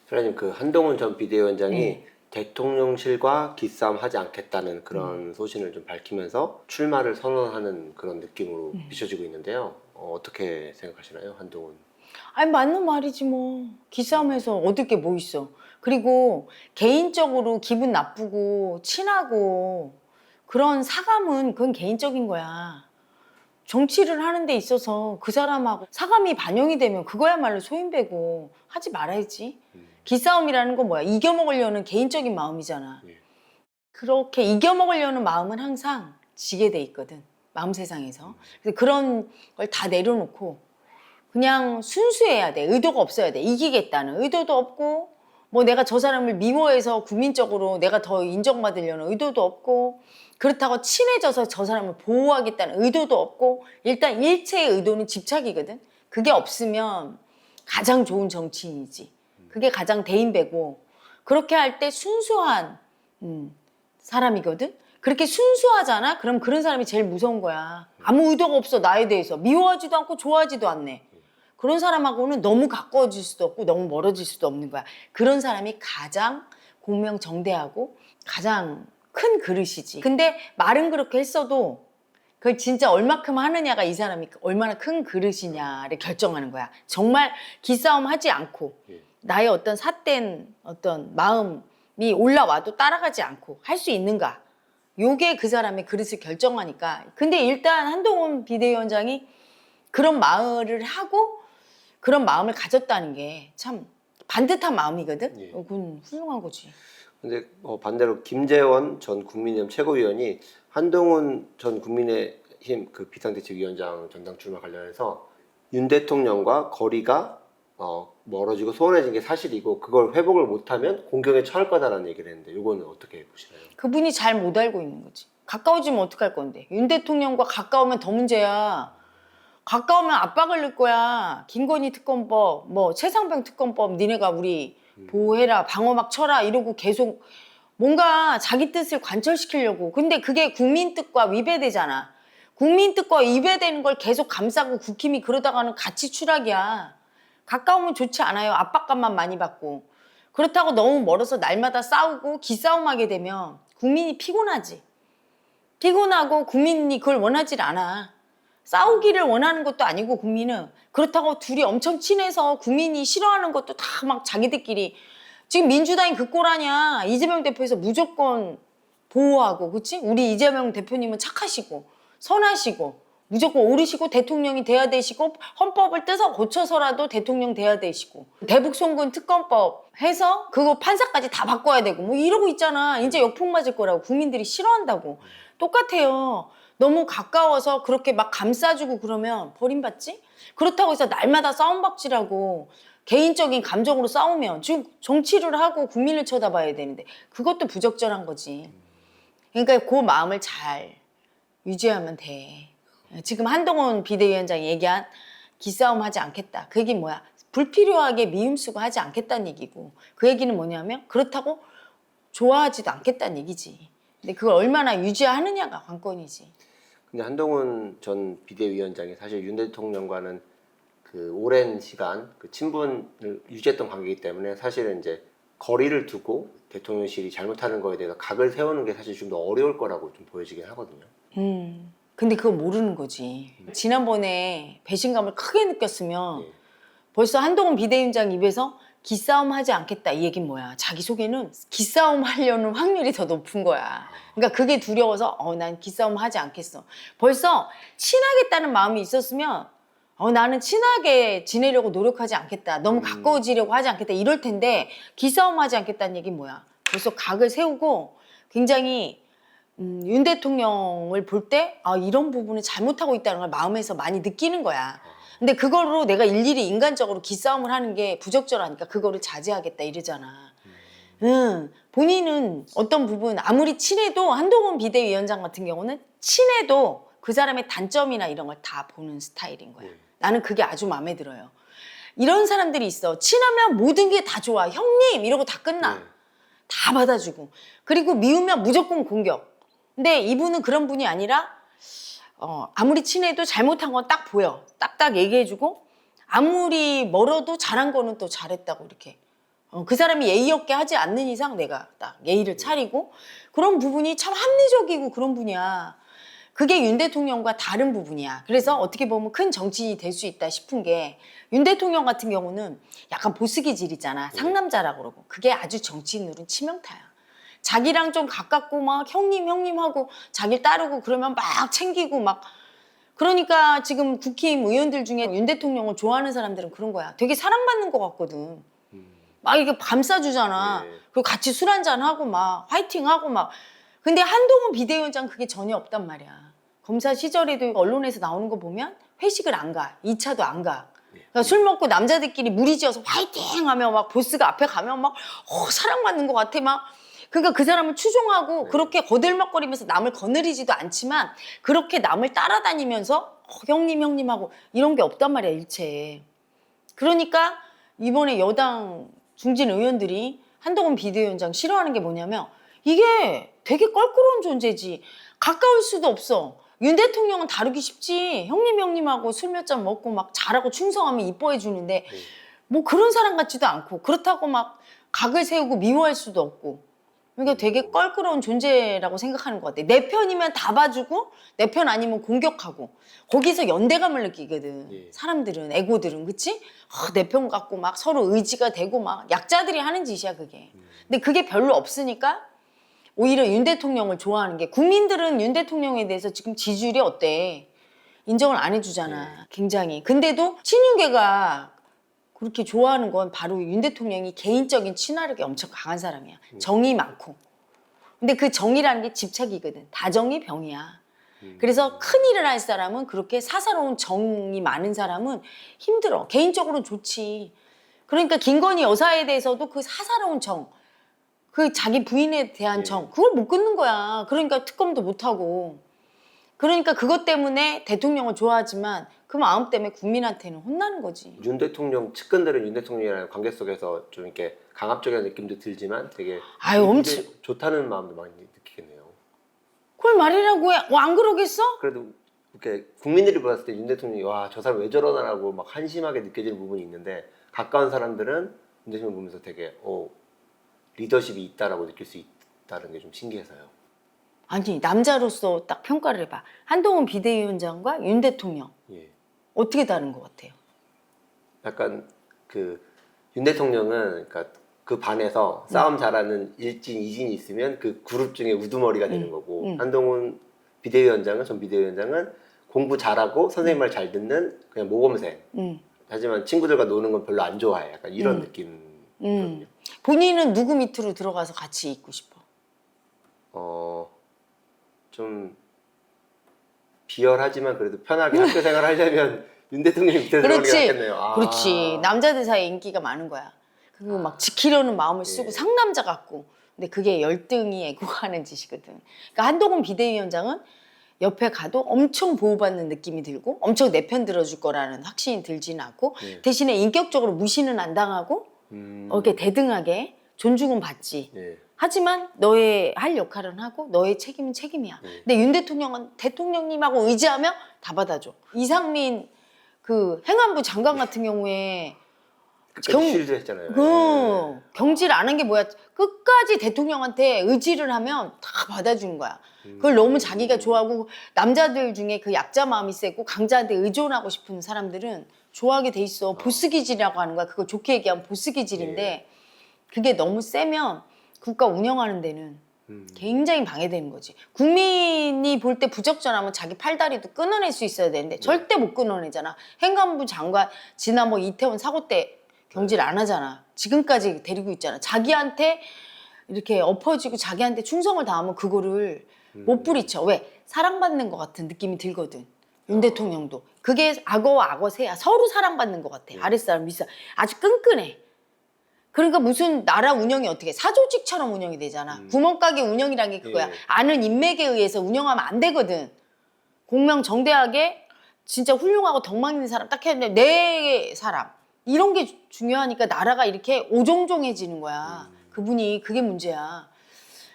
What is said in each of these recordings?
소장님, 그 한동훈 전 비대위원장이 대통령실과 기싸움 하지 않겠다는 그런 소신을 좀 밝히면서 출마를 선언하는 그런 느낌으로 비춰지고 있는데요. 어떻게 생각하시나요, 한동훈? 아니 맞는 말이지 뭐. 기싸움에서 얻을 게 뭐 있어. 그리고 개인적으로 기분 나쁘고 친하고 그런 사감은 그건 개인적인 거야. 정치를 하는 데 있어서 그 사람하고 사감이 반영이 되면 그거야말로 소인배고 하지 말아야지. 기싸움이라는 건 뭐야? 이겨먹으려는 개인적인 마음이잖아. 예. 그렇게 이겨먹으려는 마음은 항상 지게 돼 있거든. 마음 세상에서. 그래서 그런 걸 다 내려놓고 그냥 순수해야 돼. 의도가 없어야 돼. 이기겠다는 의도도 없고 뭐 내가 저 사람을 미워해서 국민적으로 내가 더 인정받으려는 의도도 없고 그렇다고 친해져서 저 사람을 보호하겠다는 의도도 없고 일단 일체의 의도는 집착이거든. 그게 없으면 가장 좋은 정치인이지. 그게 가장 대인배고 그렇게 할 때 순수한 사람이거든. 그렇게 순수하잖아? 그럼 그런 사람이 제일 무서운 거야. 아무 의도가 없어 나에 대해서. 미워하지도 않고 좋아하지도 않네. 그런 사람하고는 너무 가까워질 수도 없고 너무 멀어질 수도 없는 거야. 그런 사람이 가장 공명정대하고 가장 큰 그릇이지. 근데 말은 그렇게 했어도 그걸 진짜 얼마큼 하느냐가 이 사람이 얼마나 큰 그릇이냐를 결정하는 거야. 정말 기싸움 하지 않고 나의 어떤 삿된 어떤 마음이 올라와도 따라가지 않고 할 수 있는가. 요게 그 사람의 그릇을 결정하니까. 근데 일단 한동훈 비대위원장이 그런 말을 하고 그런 마음을 가졌다는 게 참 반듯한 마음이거든. 예. 그건 훌륭한 거지. 근데 반대로 김재원 전 국민의힘 최고위원이 한동훈 전 국민의힘 그 비상대책위원장 전당 출마 관련해서 윤 대통령과 거리가 멀어지고 소원해진 게 사실이고 그걸 회복을 못하면 공경에 처할 거다라는 얘기를 했는데 이거는 어떻게 보시나요? 그분이 잘 못 알고 있는 거지. 가까워지면 어떡할 건데. 윤 대통령과 가까우면 더 문제야. 가까우면 압박을 넣을 거야. 김건희 특검법, 뭐 최상병 특검법 니네가 우리 보호해라, 방어막 쳐라 이러고 계속 뭔가 자기 뜻을 관철시키려고. 근데 그게 국민 뜻과 위배되잖아. 국민 뜻과 위배되는 걸 계속 감싸고 국힘이 그러다가는 같이 추락이야. 가까우면 좋지 않아요. 압박감만 많이 받고. 그렇다고 너무 멀어서 날마다 싸우고 기싸움하게 되면 국민이 피곤하지. 피곤하고 국민이 그걸 원하질 않아. 싸우기를 원하는 것도 아니고 국민은 그렇다고 둘이 엄청 친해서 국민이 싫어하는 것도 다 막 자기들끼리 지금 민주당이 그 꼴 아니야. 이재명 대표에서 무조건 보호하고 그치? 우리 이재명 대표님은 착하시고 선하시고 무조건 옳으시고 대통령이 돼야 되시고 헌법을 뜯어 고쳐서라도 대통령 돼야 되시고 대북 송군 특검법 해서 그거 판사까지 다 바꿔야 되고 뭐 이러고 있잖아. 이제 역풍 맞을 거라고 국민들이 싫어한다고. 똑같아요. 너무 가까워서 그렇게 막 감싸주고 그러면 버림받지? 그렇다고 해서 날마다 싸움박질하고 개인적인 감정으로 싸우면 지금 정치를 하고 국민을 쳐다봐야 되는데 그것도 부적절한 거지. 그러니까 그 마음을 잘 유지하면 돼. 지금 한동훈 비대위원장이 얘기한 기싸움 하지 않겠다. 그 얘기는 뭐야? 불필요하게 미움쓰고 하지 않겠다는 얘기고 그 얘기는 뭐냐면 그렇다고 좋아하지도 않겠다는 얘기지. 근데 그걸 얼마나 유지하느냐가 관건이지. 근데 한동훈 전 비대위원장이 사실 윤 대통령과는 그 오랜 시간 그 친분을 유지했던 관계이기 때문에 사실은 이제 거리를 두고 대통령실이 잘못하는 거에 대해서 각을 세우는 게 사실 좀 더 어려울 거라고 좀 보여지긴 하거든요. 근데 그거 모르는 거지. 지난번에 배신감을 크게 느꼈으면 예. 벌써 한동훈 비대위원장 입에서 기싸움 하지 않겠다 이 얘기는 뭐야. 자기 속에는 기싸움 하려는 확률이 더 높은 거야. 그러니까 그게 두려워서 난 기싸움 하지 않겠어. 벌써 친하겠다는 마음이 있었으면 나는 친하게 지내려고 노력하지 않겠다. 너무 가까워지려고 하지 않겠다. 이럴 텐데 기싸움 하지 않겠다는 얘기는 뭐야. 벌써 각을 세우고 굉장히 윤 대통령을 볼 때 이런 부분을 잘못하고 있다는 걸 마음에서 많이 느끼는 거야. 근데 그거로 내가 일일이 인간적으로 기싸움을 하는 게 부적절하니까 그거를 자제하겠다 이러잖아. 본인은 어떤 부분 아무리 친해도 한동훈 비대위원장 같은 경우는 친해도 그 사람의 단점이나 이런 걸 다 보는 스타일인 거야. 나는 그게 아주 마음에 들어요. 이런 사람들이 있어. 친하면 모든 게 다 좋아. 형님 이러고 다 끝나. 다 받아주고. 그리고 미우면 무조건 공격. 근데 이분은 그런 분이 아니라 아무리 친해도 잘못한 건 딱 보여. 딱딱 얘기해주고 아무리 멀어도 잘한 거는 또 잘했다고 이렇게 그 사람이 예의 없게 하지 않는 이상 내가 딱 예의를 차리고 그런 부분이 참 합리적이고 그런 분이야. 그게 윤 대통령과 다른 부분이야. 그래서 어떻게 보면 큰 정치인이 될 수 있다 싶은 게 윤 대통령 같은 경우는 약간 보스 기질이잖아. 상남자라고 그러고. 그게 아주 정치인으로는 치명타야. 자기랑 좀 가깝고 막 형님 하고 자기를 따르고 그러면 막 챙기고 막 그러니까 지금 국힘 의원들 중에 윤 대통령을 좋아하는 사람들은 그런 거야. 되게 사랑받는 것 같거든. 막 이렇게 감싸주잖아. 네. 그리고 같이 술 한잔하고 막 화이팅하고 막. 근데 한동훈 비대위원장 그게 전혀 없단 말이야. 검사 시절에도 언론에서 나오는 거 보면 회식을 안 가. 2차도 안 가. 그러니까 술 먹고 남자들끼리 무리지어서 화이팅 하면 막 보스가 앞에 가면 막 사랑받는 것 같아 막. 그러니까 그 사람을 추종하고 그렇게 거들먹거리면서 남을 거느리지도 않지만 그렇게 남을 따라다니면서 형님 하고 이런 게 없단 말이야 일체. 그러니까 이번에 여당 중진 의원들이 한동훈 비대위원장 싫어하는 게 뭐냐면 이게 되게 껄끄러운 존재지. 가까울 수도 없어. 윤 대통령은 다루기 쉽지. 형님하고 술 몇 잔 먹고 막 잘하고 충성하면 이뻐해 주는데 뭐 그런 사람 같지도 않고 그렇다고 막 각을 세우고 미워할 수도 없고. 그러니까 되게 껄끄러운 존재라고 생각하는 것 같아. 내 편이면 다 봐주고 내 편 아니면 공격하고 거기서 연대감을 느끼거든. 예. 사람들은 에고들은 그치? 내 편 갖고 막 서로 의지가 되고 막 약자들이 하는 짓이야 그게. 근데 그게 별로 없으니까 오히려 윤 대통령을 좋아하는 게 국민들은 윤 대통령에 대해서 지금 지지율이 어때? 인정을 안 해주잖아. 굉장히. 근데도 친윤계가 그렇게 좋아하는 건 바로 윤 대통령이 개인적인 친화력이 엄청 강한 사람이야. 정이 많고. 근데 그 정이라는 게 집착이거든. 다정이 병이야. 그래서 큰 일을 할 사람은 그렇게 사사로운 정이 많은 사람은 힘들어. 개인적으로는 좋지. 그러니까 김건희 여사에 대해서도 그 사사로운 정, 그 자기 부인에 대한 정, 그걸 못 끊는 거야. 그러니까 특검도 못 하고. 그러니까 그것 때문에 대통령을 좋아하지만 그 마음 때문에 국민한테는 혼나는 거지. 윤 대통령 측근들은 윤 대통령이라는 관계 속에서 좀 이렇게 강압적인 느낌도 들지만 되게 아유, 엄청 좋다는 마음도 많이 느끼겠네요. 그걸 말이라고 해. 안 그러겠어? 그래도 이렇게 국민들이 봤을 때 윤 대통령이 와 저 사람 왜 저러나라고 막 한심하게 느껴지는 부분이 있는데 가까운 사람들은 윤 대통령 보면서 되게 리더십이 있다라고 느낄 수 있다는 게 좀 신기해서요. 아니 남자로서 딱 평가를 해봐. 한동훈 비대위원장과 윤 대통령 예. 어떻게 다른 것 같아요? 약간 그 윤 대통령은 그러니까 그 반에서 싸움 잘하는 일진, 이진이 있으면 그 그룹 중에 우두머리가 되는 거고 한동훈 비대위원장은 전 비대위원장은 공부 잘하고 선생님 말 잘 듣는 그냥 모범생. 하지만 친구들과 노는 건 별로 안 좋아해. 약간 이런 느낌이거든요. 본인은 누구 밑으로 들어가서 같이 있고 싶어? 좀 비열하지만 그래도 편하게 학교 생활 하려면 윤 대통령 밑에 들어가는 게 낫겠네요. 그렇지. 남자들 사이에 인기가 많은 거야. 그거 막 지키려는 마음을 쓰고 상남자 같고. 근데 그게 열등이 애국하는 짓이거든. 그러니까 한동훈 비대위원장은 옆에 가도 엄청 보호받는 느낌이 들고 엄청 내 편 들어줄 거라는 확신이 들지는 않고 대신에 인격적으로 무시는 안 당하고 이렇게 대등하게 존중은 받지. 하지만 너의 할 역할은 하고 너의 책임은 책임이야. 근데 윤 대통령은 대통령님하고 의지하며 다 받아줘. 이상민 그 행안부 장관 같은 경우에 쉴드 했잖아요. 경질 안 한 게 뭐야? 끝까지 대통령한테 의지를 하면 다 받아주는 거야. 그걸 너무 자기가 좋아하고 남자들 중에 그 약자 마음이 세고 강자한테 의존하고 싶은 사람들은 좋아하게 돼 있어. 보스 기질이라고 하는 거야. 그거 좋게 얘기하면 보스 기질인데 그게 너무 세면 국가 운영하는 데는 굉장히 방해되는 거지. 국민이 볼 때 부적절하면 자기 팔다리도 끊어낼 수 있어야 되는데 절대 못 끊어내잖아. 행안부 장관 지난 뭐 이태원 사고 때 경질 안 하잖아. 지금까지 데리고 있잖아. 자기한테 이렇게 엎어지고 자기한테 충성을 다하면 그거를 못 부리쳐. 왜? 사랑받는 것 같은 느낌이 들거든. 윤 대통령도. 그게 악어와 악어새야. 서로 사랑받는 것 같아. 아랫사람 윗사람. 아주 끈끈해. 그러니까 무슨 나라 운영이 어떻게 사조직처럼 운영이 되잖아. 구멍가게 운영이란 게 그거야. 아는 인맥에 의해서 운영하면 안 되거든. 공명정대하게 진짜 훌륭하고 덕망 있는 사람 딱 했는데 내 사람. 이런 게 중요하니까 나라가 이렇게 오종종해지는 거야. 그분이 그게 문제야.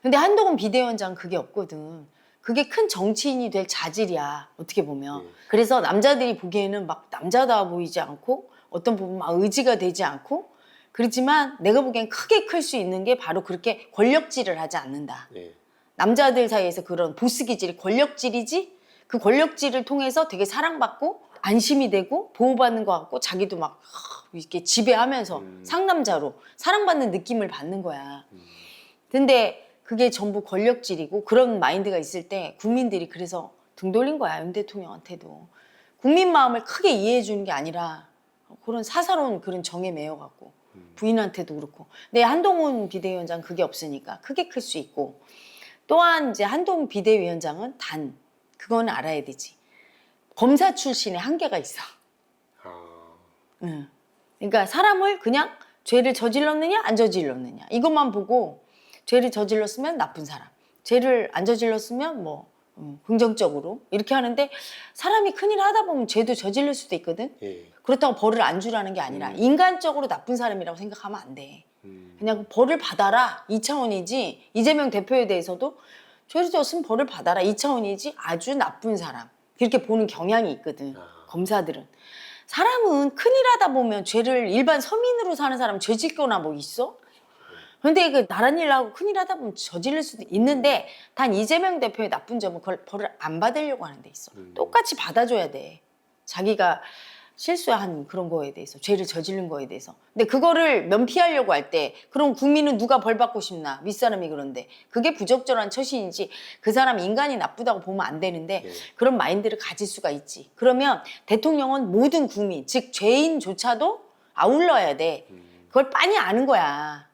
근데 한동훈 비대위원장 그게 없거든. 그게 큰 정치인이 될 자질이야. 어떻게 보면. 그래서 남자들이 보기에는 막 남자다워 보이지 않고 어떤 부분 막 의지가 되지 않고 그렇지만 내가 보기엔 크게 클 수 있는 게 바로 그렇게 권력질을 하지 않는다. 예. 남자들 사이에서 그런 보스 기질이 권력질이지, 그 권력질을 통해서 되게 사랑받고 안심이 되고 보호받는 것 같고 자기도 막 이렇게 지배하면서 상남자로 사랑받는 느낌을 받는 거야. 근데 그게 전부 권력질이고 그런 마인드가 있을 때 국민들이 그래서 등 돌린 거야. 윤 대통령한테도. 국민 마음을 크게 이해해 주는 게 아니라 그런 사사로운 그런 정에 매여갖고 부인한테도 그렇고. 근데 한동훈 비대위원장 그게 없으니까 크게 클 수 있고, 또한 이제 한동훈 비대위원장은 단 그거는 알아야 되지. 검사 출신의 한계가 있어. 응. 그러니까 사람을 그냥 죄를 저질렀느냐 안 저질렀느냐 이것만 보고 죄를 저질렀으면 나쁜 사람, 죄를 안 저질렀으면 뭐 긍정적으로 이렇게 하는데, 사람이 큰일 하다 보면 죄도 저질릴 수도 있거든. 예. 그렇다고 벌을 안 주라는 게 아니라 인간적으로 나쁜 사람이라고 생각하면 안 돼. 그냥 벌을 받아라 이 차원이지. 이재명 대표에 대해서도 죄를 졌으면 벌을 받아라 이 차원이지, 아주 나쁜 사람 그렇게 보는 경향이 있거든. 검사들은. 사람은 큰일 하다 보면 죄를, 일반 서민으로 사는 사람 죄 짓거나 뭐 있어? 근데 그 나란 일 하고 큰일 하다 보면 저지를 수도 있는데, 단 이재명 대표의 나쁜 점은 그걸 벌을 안 받으려고 하는 데 있어. 똑같이 받아줘야 돼. 자기가 실수한 그런 거에 대해서, 죄를 저지른 거에 대해서. 근데 그거를 면피하려고 할 때, 그럼 국민은 누가 벌 받고 싶나? 윗사람이 그런데. 그게 부적절한 처신이지. 그 사람 인간이 나쁘다고 보면 안 되는데 그런 마인드를 가질 수가 있지. 그러면 대통령은 모든 국민, 즉 죄인조차도 아울러야 돼. 그걸 빤히 아는 거야.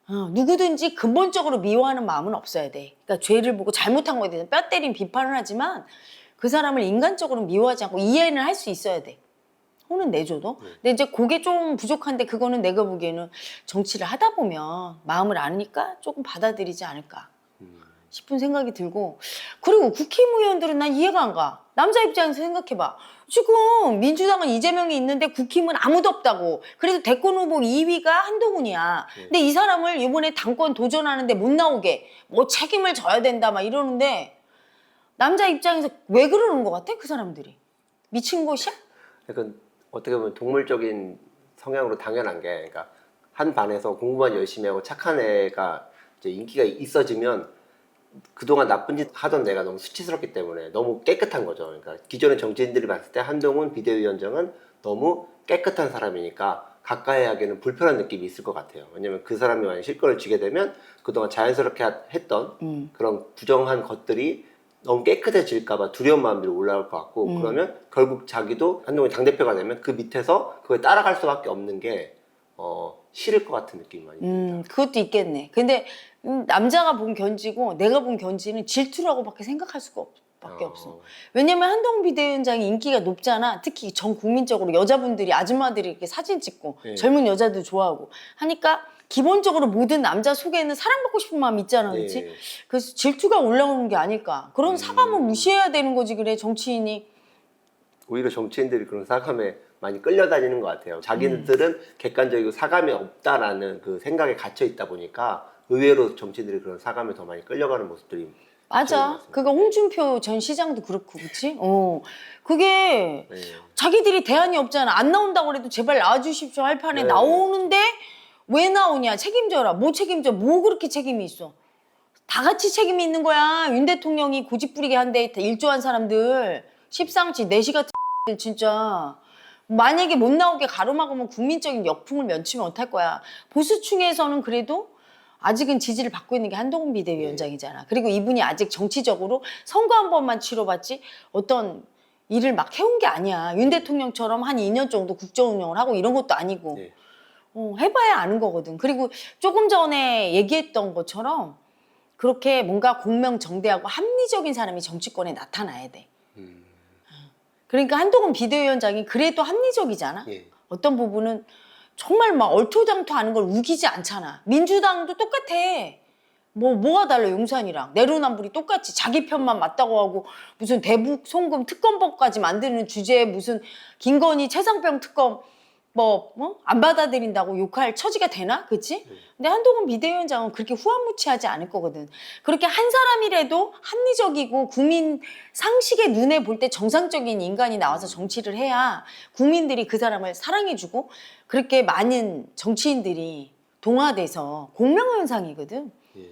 누구든지 근본적으로 미워하는 마음은 없어야 돼. 그러니까 죄를 보고 잘못한 거에 대해서 뼈 때린 비판을 하지만 그 사람을 인간적으로 미워하지 않고 이해는 할 수 있어야 돼. 혼은 내줘도. 근데 이제 그게 좀 부족한데, 그거는 내가 보기에는 정치를 하다 보면 마음을 아니까 조금 받아들이지 않을까 싶은 생각이 들고. 그리고 국힘의원들은 난 이해가 안 가. 남자 입장에서 생각해봐. 지금 민주당은 이재명이 있는데 국힘은 아무도 없다고. 그래도 대권 후보 2위가 한동훈이야. 근데 이 사람을 이번에 당권 도전하는데 못 나오게 뭐 책임을 져야 된다 막 이러는데, 남자 입장에서 왜 그러는 것 같아? 그 사람들이. 미친 것이야? 약간 어떻게 보면 동물적인 성향으로 당연한 게, 그러니까 한 반에서 공부만 열심히 하고 착한 애가 이제 인기가 있어지면 그동안 나쁜 짓 하던 내가 너무 수치스럽기 때문에 너무 깨끗한 거죠. 그러니까 기존의 정치인들이 봤을 때 한동훈 비대위원장은 너무 깨끗한 사람이니까 가까이 하기에는 불편한 느낌이 있을 것 같아요. 왜냐면 그 사람이 만약 실권을 쥐게 되면 그동안 자연스럽게 했던 그런 부정한 것들이 너무 깨끗해질까봐 두려운 마음들이 올라올 것 같고, 그러면 결국 자기도 한동훈이 당대표가 되면 그 밑에서 그걸 따라갈 수밖에 없는 게 싫을 것 같은 느낌이 많이 듭니다. 그것도 있겠네. 근데 남자가 본 견지고 내가 본 견지는 질투라고밖에 생각할 수가 밖에 없어. 왜냐면 한동훈 비대위원장이 인기가 높잖아. 특히 전 국민적으로 여자분들이, 아줌마들이 이렇게 사진 찍고 젊은 여자들 좋아하고 하니까 기본적으로 모든 남자 속에는 사랑받고 싶은 마음이 있잖아. 그렇지? 그래서 질투가 올라오는 게 아닐까. 그런 사감을 무시해야 되는 거지. 그래, 정치인이. 오히려 정치인들이 그런 사감에 많이 끌려다니는 것 같아요. 자기들은 객관적이고 사감이 없다라는 그 생각에 갇혀 있다 보니까 의외로 정치인들이 그런 사감에 더 많이 끌려가는 모습들이. 맞아. 그거 홍준표 전 시장도 그렇고, 그치? 그게 자기들이 대안이 없잖아. 안 나온다고 그래도 제발 나와주십시오 할 판에 나오는데 왜 나오냐? 책임져라. 뭐 책임져? 뭐 그렇게 책임이 있어? 다 같이 책임이 있는 거야. 윤 대통령이 고집부리게 한데 일조한 사람들. 십상치 내시 같은 진짜. 만약에 못 나오게 가로막으면 국민적인 역풍을 면치면 어떡할 거야. 보수층에서는 그래도 아직은 지지를 받고 있는 게 한동훈 비대위원장이잖아. 그리고 이분이 아직 정치적으로 선거 한 번만 치러봤지 어떤 일을 막 해온 게 아니야. 윤 대통령처럼 한 2년 정도 국정운영을 하고 이런 것도 아니고. 해봐야 아는 거거든. 그리고 조금 전에 얘기했던 것처럼 그렇게 뭔가 공명정대하고 합리적인 사람이 정치권에 나타나야 돼. 그러니까 한동훈 비대위원장이 그래도 합리적이잖아. 어떤 부분은 정말 막 얼토당토하는 걸 우기지 않잖아. 민주당도 똑같아. 뭐가 달라? 용산이랑 내로남불이 똑같이 자기 편만 맞다고 하고 무슨 대북 송금 특검법까지 만드는 주제에 무슨 김건희 최상병 특검 안 받아들인다고 욕할 처지가 되나? 그치? 근데 한동훈 비대위원장은 그렇게 후한무치하지 않을 거거든. 그렇게 한 사람이라도 합리적이고 국민 상식의 눈에 볼 때 정상적인 인간이 나와서 정치를 해야 국민들이 그 사람을 사랑해주고 그렇게 많은 정치인들이 동화돼서 공명현상이거든. 예.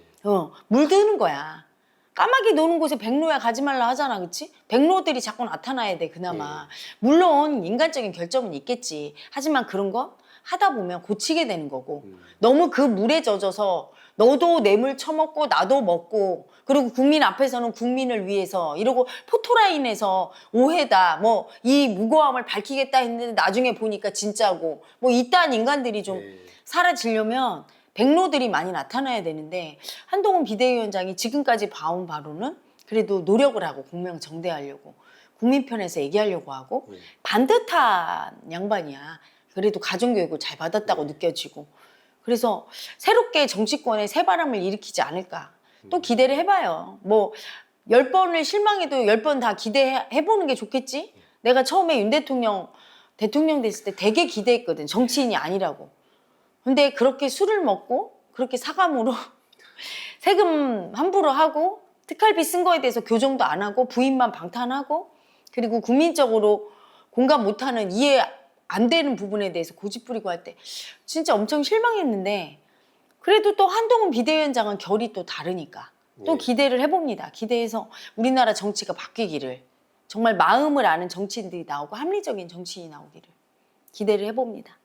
물드는 거야. 까마귀 노는 곳에 백로야 가지 말라 하잖아, 그치? 백로들이 자꾸 나타나야 돼, 그나마. 물론 인간적인 결점은 있겠지. 하지만 그런 거 하다 보면 고치게 되는 거고. 너무 그 물에 젖어서 너도 뇌물 처먹고 나도 먹고 그리고 국민 앞에서는 국민을 위해서 이러고 포토라인에서 오해다 뭐 이 무고함을 밝히겠다 했는데 나중에 보니까 진짜고 뭐 이딴 인간들이 좀 예. 사라지려면 백로들이 많이 나타나야 되는데 한동훈 비대위원장이 지금까지 봐온 바로는 그래도 노력을 하고 공명정대하려고 국민 편에서 얘기하려고 하고 반듯한 양반이야. 그래도 가정교육을 잘 받았다고 느껴지고 그래서 새롭게 정치권에 새바람을 일으키지 않을까 또 기대를 해봐요. 뭐 10번을 실망해도 10번 다 기대해보는 게 좋겠지? 내가 처음에 윤 대통령 됐을 때 되게 기대했거든. 정치인이 아니라고. 근데 그렇게 술을 먹고 그렇게 사감으로 세금 함부로 하고 특활비 쓴 거에 대해서 교정도 안 하고 부인만 방탄하고 그리고 국민적으로 공감 못하는 이해 안 되는 부분에 대해서 고집 부리고 할 때 진짜 엄청 실망했는데 그래도 또 한동훈 비대위원장은 결이 또 다르니까 또 예. 기대를 해봅니다. 기대해서 우리나라 정치가 바뀌기를 정말 마음을 아는 정치인들이 나오고 합리적인 정치인이 나오기를 기대를 해봅니다.